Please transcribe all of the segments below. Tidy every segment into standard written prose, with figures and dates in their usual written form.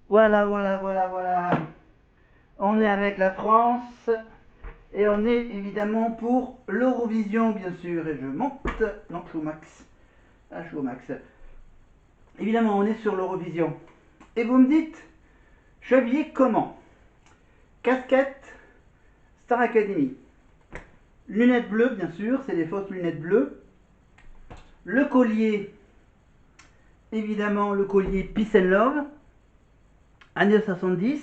Voilà, voilà, voilà, voilà. On est avec la France et on est évidemment pour l'Eurovision, bien sûr. Et je monte. Non, je suis au max. Ah, je suis au max. Évidemment, on est sur l'Eurovision. Et vous me dites, je suis habillé comment? Casquette, Star Academy. Lunettes bleues, bien sûr, c'est des fausses lunettes bleues. Le collier, évidemment, le collier Peace and Love, années 70.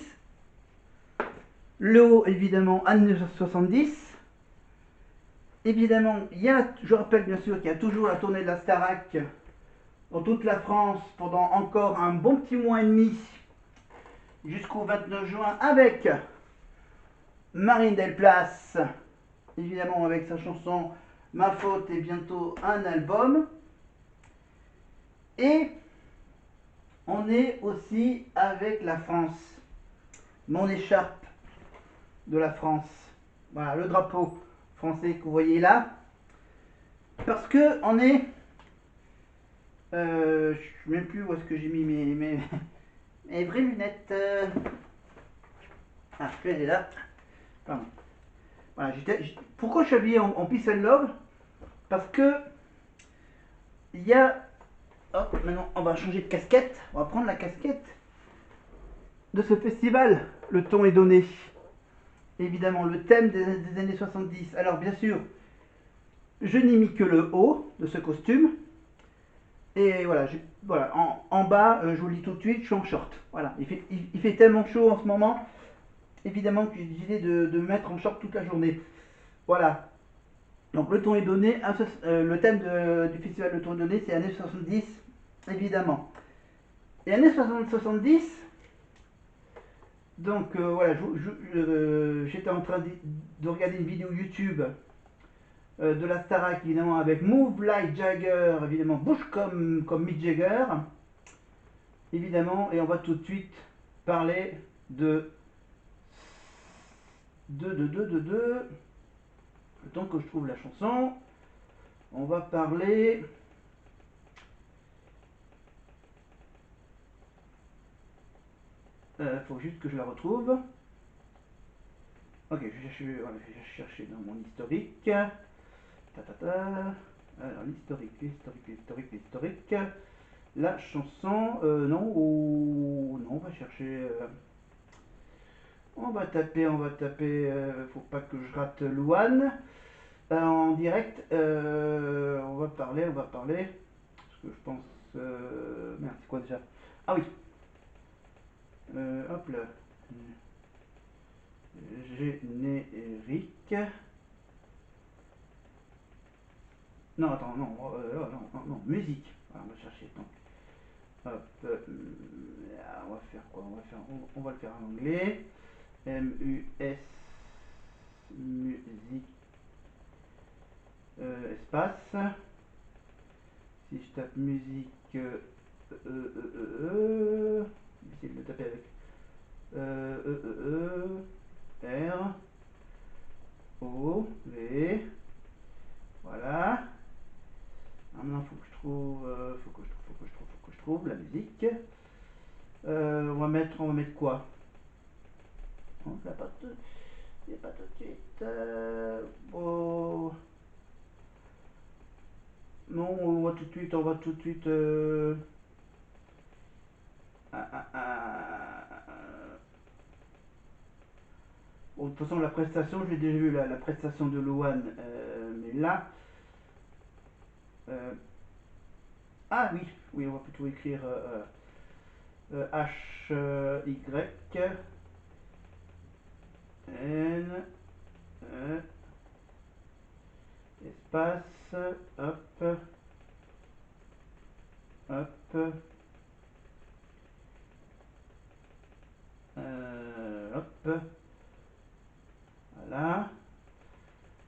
Le haut, évidemment, années 70. Évidemment, je rappelle bien sûr qu'il y a toujours la tournée de la Starac dans toute la France pendant encore un bon petit mois et demi jusqu'au 29 juin avec Marine Delplace, évidemment avec sa chanson Ma faute et bientôt un album. Et on est aussi avec la France, mon écharpe de la France. Voilà, le drapeau français que vous voyez là. Parce que on est... je ne sais même plus où est-ce que j'ai mis mes vraies lunettes. Ah, elle est là. Pardon. Voilà, pourquoi je suis habillé en Peace and Love? Parce que il y a... Hop, maintenant on va changer de casquette. On va prendre la casquette de ce festival. Le ton est donné. Évidemment, le thème des années 70. Alors bien sûr, je n'ai mis que le haut de ce costume. Et voilà, voilà en bas, je vous le dis tout de suite, je suis en short. Voilà, il fait tellement chaud en ce moment, évidemment que j'ai décidé de me mettre en short toute la journée. Voilà. Donc le ton est donné, le thème du festival Le ton est donné, c'est années 70, évidemment. Et années 70, donc voilà, j'étais en train de regarder une vidéo YouTube de la Starac, évidemment, avec Move Like Jagger, évidemment, bouge comme Mick Jagger, évidemment, et on va tout de suite parler de le temps que je trouve la chanson, on va parler... faut juste que je la retrouve. Ok, je vais chercher dans mon historique. Alors, l'historique. La chanson, non, non, on va chercher... on va taper, faut pas que je rate Louane. En direct, on va parler, parce que je pense... merde, c'est quoi déjà? Ah oui, hop là. Générique. Non, attends, non, non, musique. Voilà, on va chercher. Donc, hop, on va faire quoi? On va le faire en anglais. M-U-S, musique, espace. Si je tape musique, essayer de le taper avec R, O, V. Voilà. Maintenant, faut que je trouve la musique. On va mettre quoi? On l'a pas tout de suite. Oh. Non, on va tout de suite, Bon, de toute façon, la prestation, je l'ai déjà vu, la prestation de Louane, mais là... ah oui, oui, on va plutôt écrire H, Y, N, espace, hop, hop, hop, voilà.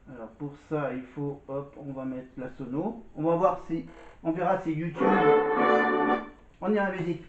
Alors pour ça, il faut, hop, on va mettre la sono. On va voir si, on verra si YouTube, on ira à la musique.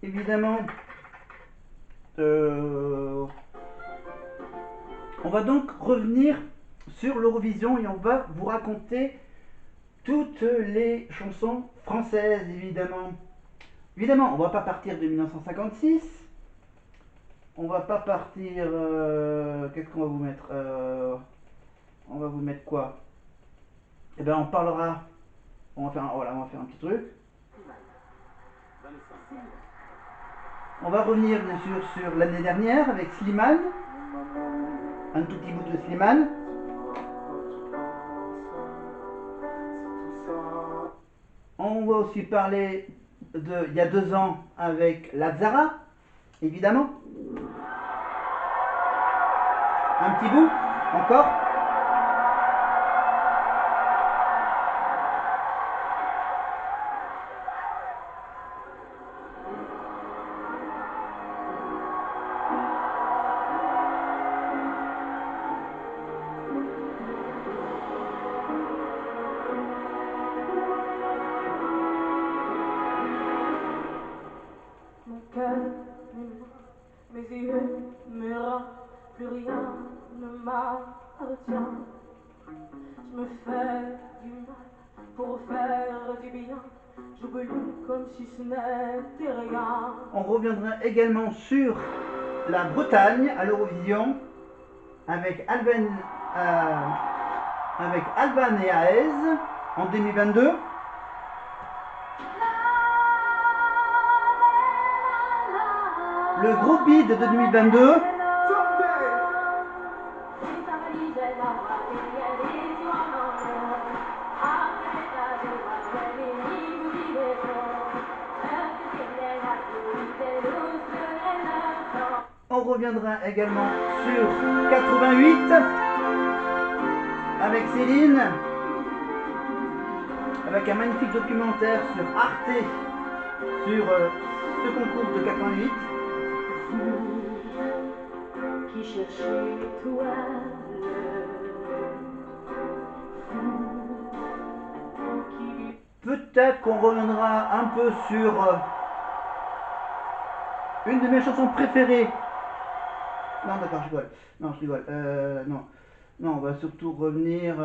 Évidemment, on va donc revenir sur l'Eurovision et on va vous raconter toutes les chansons françaises, évidemment. Évidemment, on va pas partir de 1956. On va pas partir... qu'est-ce qu'on va vous mettre on va vous mettre quoi? Eh bien, on parlera... On va faire voilà, on va faire un petit truc. On va revenir, bien sûr, sur l'année dernière avec Slimane. Un tout petit bout de Slimane. On va aussi parler de il y a 2 ans avec Lazara, évidemment. Un petit bout, encore. Mon cœur, mes mains, mes yeux, mes reins, plus rien ne m'appartient. Je me fais du mal pour faire du bien. J'oublie comme si ce n'était rien. On reviendra également sur la Bretagne à l'Eurovision avec Alban et Aez en 2022. Le groupe bid de 2022. On reviendra également sur 88 avec Céline, avec un magnifique documentaire sur Arte sur ce concours de 88. Qui cherchait l'étoile, Peut-être qu'on reviendra un peu sur une de mes chansons préférées. Non, d'accord, je rigole. Non, je rigole. Non. Non, on va surtout revenir.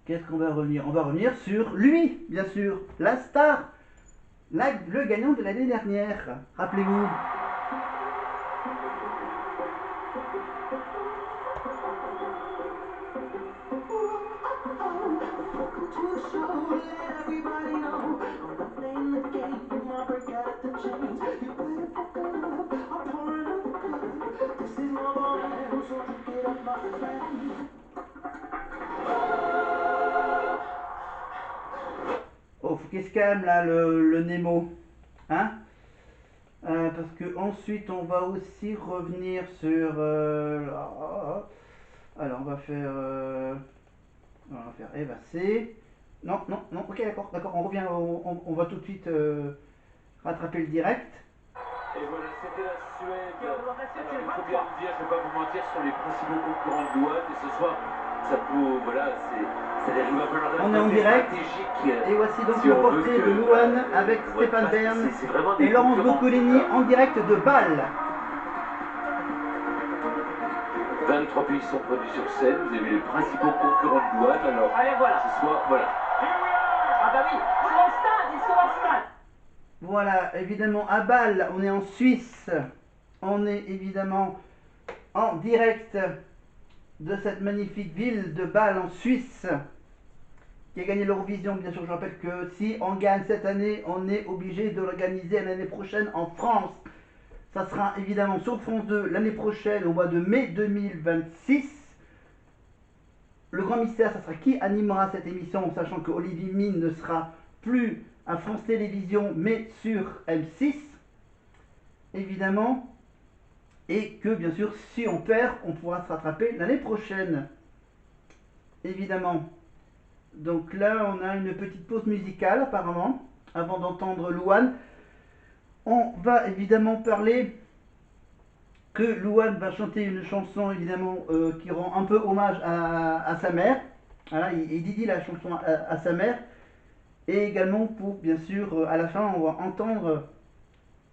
Qu'est-ce qu'on va revenir? On va revenir sur lui, bien sûr. La star. Le gagnant de l'année dernière. Rappelez-vous. Oh, faut qu'il se calme là, le Nemo. Hein? Parce que ensuite on va aussi revenir sur. Alors on va faire Eva C. Non, non, non, ok, d'accord, d'accord, on revient, on va tout de suite rattraper le direct. Et voilà, c'était la Suède. Alors, il faut bien le dire, je ne vais pas vous mentir, sur les principaux concurrents de Louane. Et ce soir, ça peut, voilà, il va falloir On est en rester direct. stratégique. Et voici donc Si le on veut portrait que, de Louane avec ouais, Stéphane Bern c'est vraiment des et Laurence concurrents. Boccolini en direct de Bâle. 23 pays sont produits sur scène. Vous avez les principaux concurrents de Louane. Alors, Allez, voilà. ce soir, voilà. Ah bah oui, ils sont au stade, ils sont au stade. Voilà, évidemment à Bâle, on est en Suisse. On est évidemment en direct de cette magnifique ville de Bâle en Suisse, qui a gagné l'Eurovision. Bien sûr, je rappelle que si on gagne cette année, on est obligé de l'organiser l'année prochaine en France. Ça sera évidemment sur France 2 l'année prochaine, au mois de mai 2026. Le grand mystère, ça sera qui animera cette émission, sachant que Olivier Mine ne sera plus à France Télévisions, mais sur M6, évidemment. Et que, bien sûr, si on perd, on pourra se rattraper l'année prochaine, évidemment. Donc là, on a une petite pause musicale, apparemment, avant d'entendre Louane. On va évidemment parler que Louane va chanter une chanson, évidemment, qui rend un peu hommage à sa mère. Voilà, il dédie la chanson à sa mère. Et également pour, bien sûr, à la fin, on va entendre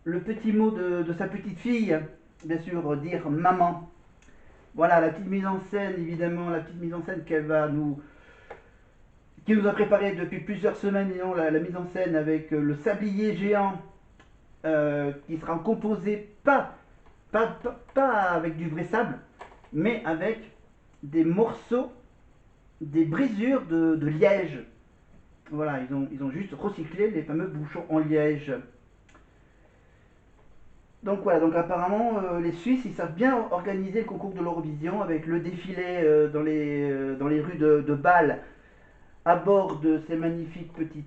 le petit mot de sa petite fille, bien sûr, dire maman. Voilà, la petite mise en scène, évidemment, la petite mise en scène qui nous a préparé depuis plusieurs semaines, disons, la mise en scène avec le sablier géant, qui sera composé pas avec du vrai sable, mais avec des morceaux, des brisures de liège. Voilà, ils ont juste recyclé les fameux bouchons en liège. Donc voilà, donc apparemment les Suisses ils savent bien organiser le concours de l'Eurovision avec le défilé dans les rues de Bâle à bord de ces magnifiques petits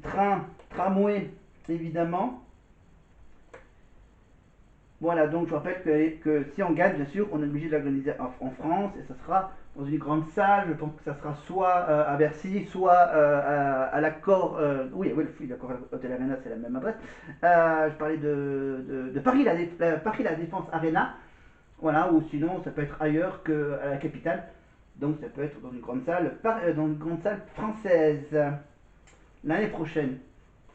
tramways évidemment. Voilà, donc je rappelle que si on gagne, bien sûr, on est obligé de l'organiser en France et ça sera dans une grande salle. Je pense que ça sera soit à Bercy, soit à l'accord. Oui, l'accord Hôtel Arena, c'est la même adresse. Je parlais de Paris, Paris, la Défense Arena. Voilà, ou sinon, ça peut être ailleurs qu'à la capitale. Donc, ça peut être dans une grande salle, dans une grande salle française l'année prochaine.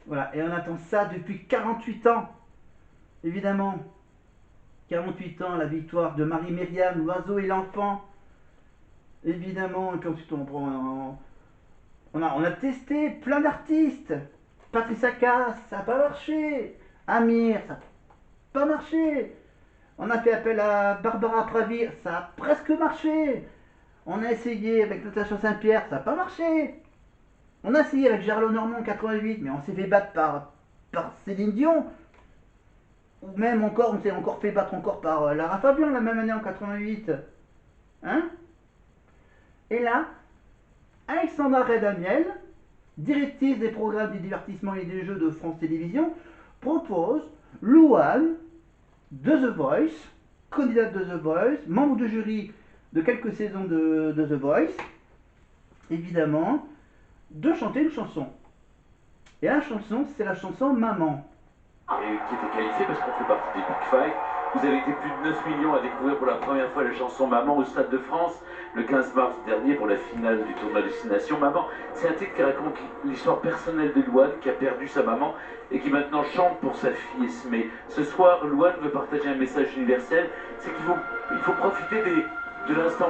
Voilà, et on attend ça depuis 48 ans, évidemment. 48 ans, la victoire de Marie-Myriam, l'oiseau et l'enfant, évidemment. Et puis ensuite, on a testé plein d'artistes. Patricia Cass, ça n'a pas marché. Amir, ça n'a pas marché. On a fait appel à Barbara Pravi, ça a presque marché. On a essayé avec Natacha Saint-Pierre, ça n'a pas marché. On a essayé avec Gerlo Normand en 88, mais on s'est fait battre par Céline Dion. Ou même encore, on s'est encore fait battre encore par Lara Fabian la même année en 88. Hein? Et là, Alexandra Redamiel, directrice des programmes du divertissement et des jeux de France Télévisions, propose Louane de The Voice, candidate de The Voice, membre de jury de quelques saisons de The Voice, évidemment, de chanter une chanson. Et la chanson, c'est la chanson Maman. Et qui était qualifié parce qu'on fait partie des Big Five. Vous avez été plus de 9 millions à découvrir pour la première fois la chanson Maman au Stade de France le 15 mars dernier pour la finale du tournoi Destination. Maman, c'est un titre qui raconte l'histoire personnelle de Louane qui a perdu sa maman et qui maintenant chante pour sa fille Esmé. Ce soir, Louane veut partager un message universel, c'est qu'il faut profiter de l'instant